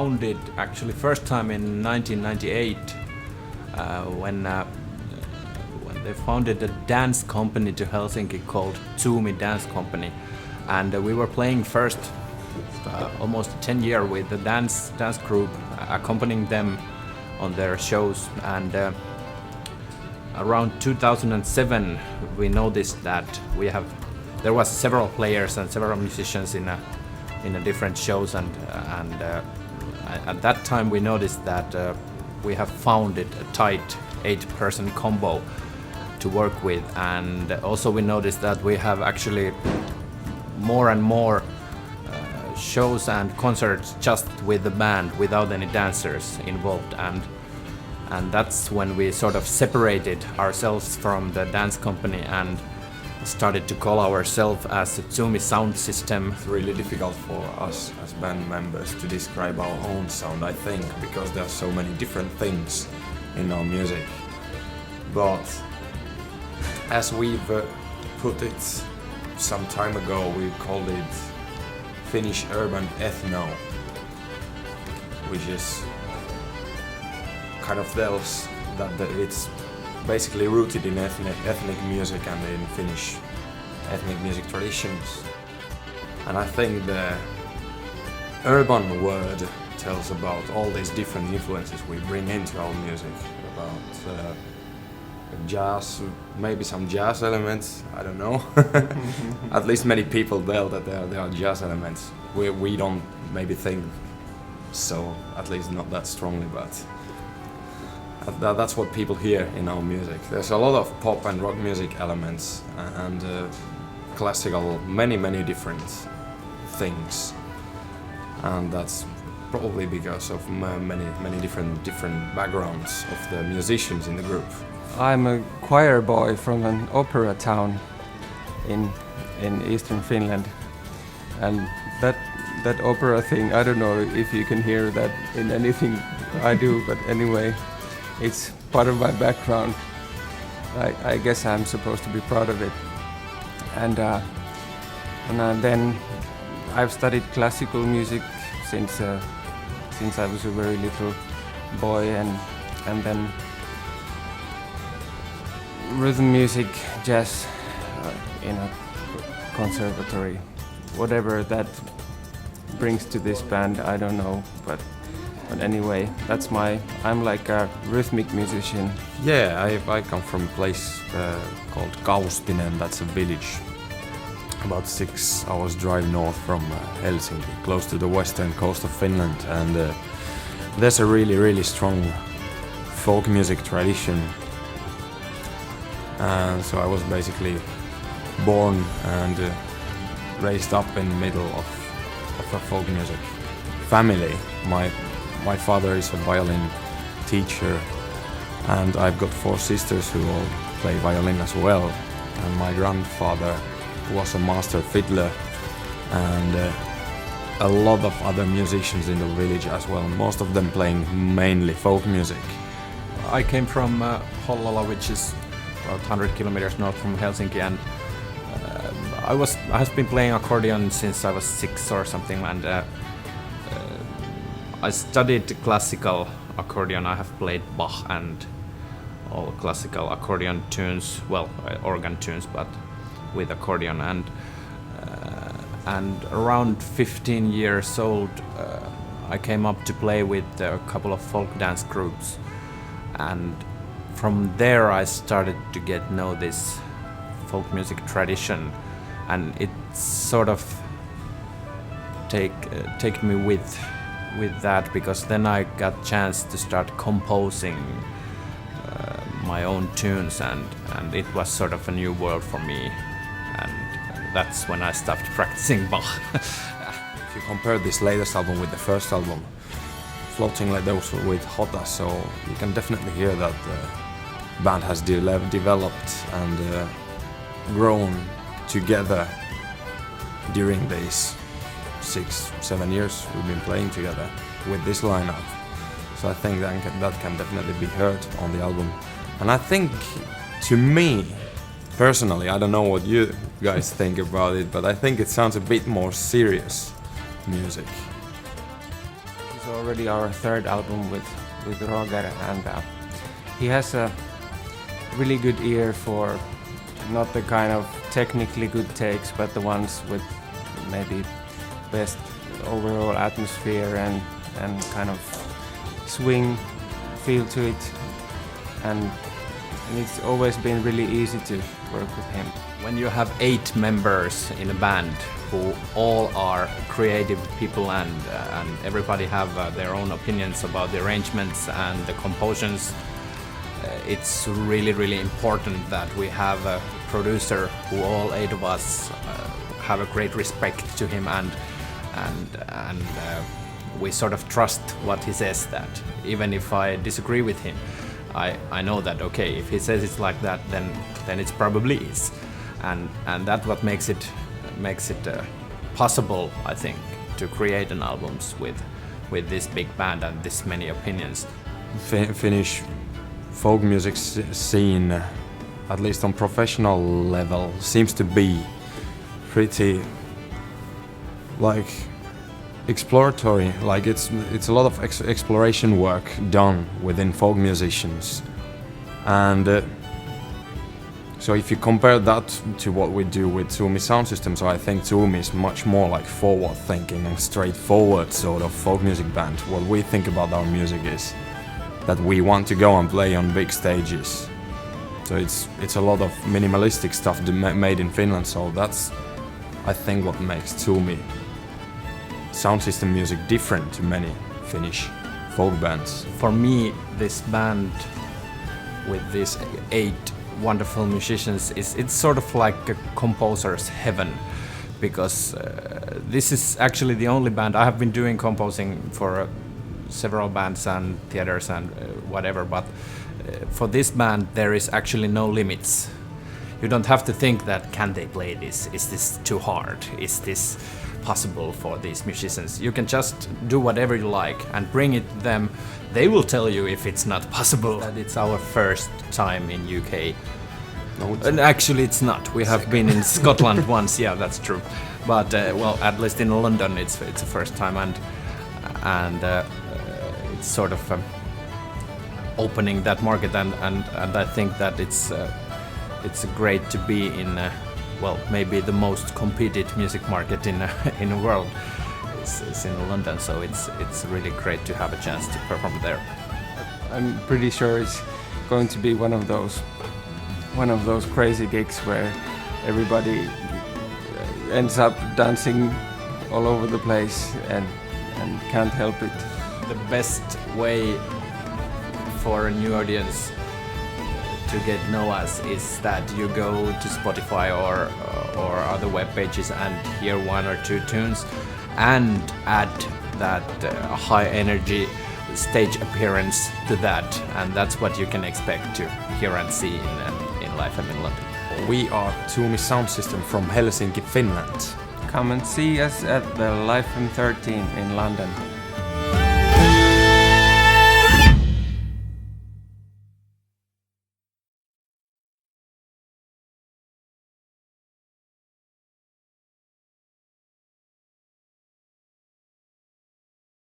founded actually first time in 1998 when they founded a dance company to Helsinki called Tsuumi Dance Company, and we were playing first almost 10 years with the dance group, accompanying them on their shows, and around 2007 we noticed that there was several players and several musicians in a different shows, and at that time we noticed that we have founded a tight 8-person combo to work with, and also we noticed that we have actually more and more shows and concerts just with the band without any dancers involved, and that's when we sort of separated ourselves from the dance company and started to call ourselves as the Tsuumi Sound System. It's really difficult for us as band members to describe our own sound, I think, because there are so many different things in our music. But as we've put it some time ago, we called it Finnish urban ethno, which is kind of tells that it's basically rooted in ethnic music and in Finnish ethnic music traditions. And I think the urban word tells about all these different influences we bring into our music, about jazz, maybe some jazz elements, I don't know. At least many people tell that there are jazz elements. We don't maybe think so, at least not that strongly, but that's what people hear in our music. There's a lot of pop and rock music elements and classical, many different things, and that's probably because of many different backgrounds of the musicians in the group. I'm a choir boy from an opera town in eastern Finland, and that opera thing, I don't know if you can hear that in anything I do, but anyway, it's part of my background. I guess I'm supposed to be proud of it. And then I've studied classical music since I was a very little boy, and then rhythm music, jazz in a conservatory. Whatever that brings to this band, I don't know, but anyway, I'm like a rhythmic musician. Yeah, I come from a place called Kaustinen, that's a village about 6 hours drive north from Helsinki, close to the western coast of Finland, and there's a really strong folk music tradition. And so I was basically born and raised up in the middle of a folk music family. My father is a violin teacher, and I've got 4 sisters who all play violin as well. And my grandfather was a master fiddler, and a lot of other musicians in the village as well, most of them playing mainly folk music. I came from Hollola, which is about 100 kilometers north from Helsinki, and I have been playing accordion since I was 6 or something, and I studied classical accordion. I have played Bach and all classical accordion tunes, well, organ tunes, but with accordion. And around 15 years old, I came up to play with a couple of folk dance groups, and from there I started to get know this folk music tradition, and it sort of take me with that, because then I got chance to start composing my own tunes, and it was sort of a new world for me, and that's when I stopped practicing Bach. If you compare this latest album with the first album, Floating Like Those with Hota, so you can definitely hear that the band has developed and grown together during these 6-7 years we've been playing together with this lineup. So I think that can definitely be heard on the album. And I think, to me personally, I don't know what you guys think about it, but I think it sounds a bit more serious music. So already our third album with Roger, and he has a really good ear for not the kind of technically good takes, but the ones with maybe best overall atmosphere and kind of swing feel to it, and it's always been really easy to work with him. When you have 8 members in a band who all are creative people and everybody have their own opinions about the arrangements and the compositions, it's really important that we have a producer who all 8 of us have a great respect to him, and we sort of trust what he says, that even if I disagree with him, I know that okay, if he says it's like that, then it's probably is, and that's what makes it possible, I think, to create an albums with this big band and this many opinions. Finnish folk music scene, at least on professional level, seems to be pretty like exploratory. Like it's a lot of exploration work done within folk musicians, and so if you compare that to what we do with Tsuumi Sound System, so I think Tsuumi is much more like forward-thinking and straightforward sort of folk music band. What we think about our music is that we want to go and play on big stages. So it's a lot of minimalistic stuff made in Finland. So that's, I think, what makes Tsuumi Sound System music different to many Finnish folk bands. For me, this band with these 8 wonderful musicians it's sort of like a composer's heaven, because this is actually the only band I have been doing composing for several bands and theaters and whatever, but for this band there is actually no limits. You don't have to think that can they play this, is this too hard, is this possible for these musicians. You can just do whatever you like and bring it to them. They will tell you if it's not possible. That it's our first time in UK. No, and actually it's not. We have been in Scotland once. Yeah, that's true. But well, at least in London it's the first time, and it's sort of opening that market, and I think that it's great to be in well, maybe the most competed music market in the world is in London, so it's really great to have a chance to perform there. I'm pretty sure it's going to be one of those crazy gigs where everybody ends up dancing all over the place and can't help it. The best way for a new audience to get know us is that you go to Spotify or other web pages and hear 1 or 2 tunes and add that high energy stage appearance to that, and that's what you can expect to hear and see in Lifem in London. We are Tsuumi Sound System from Helsinki, Finland. Come and see us at the Lifem 13 in London.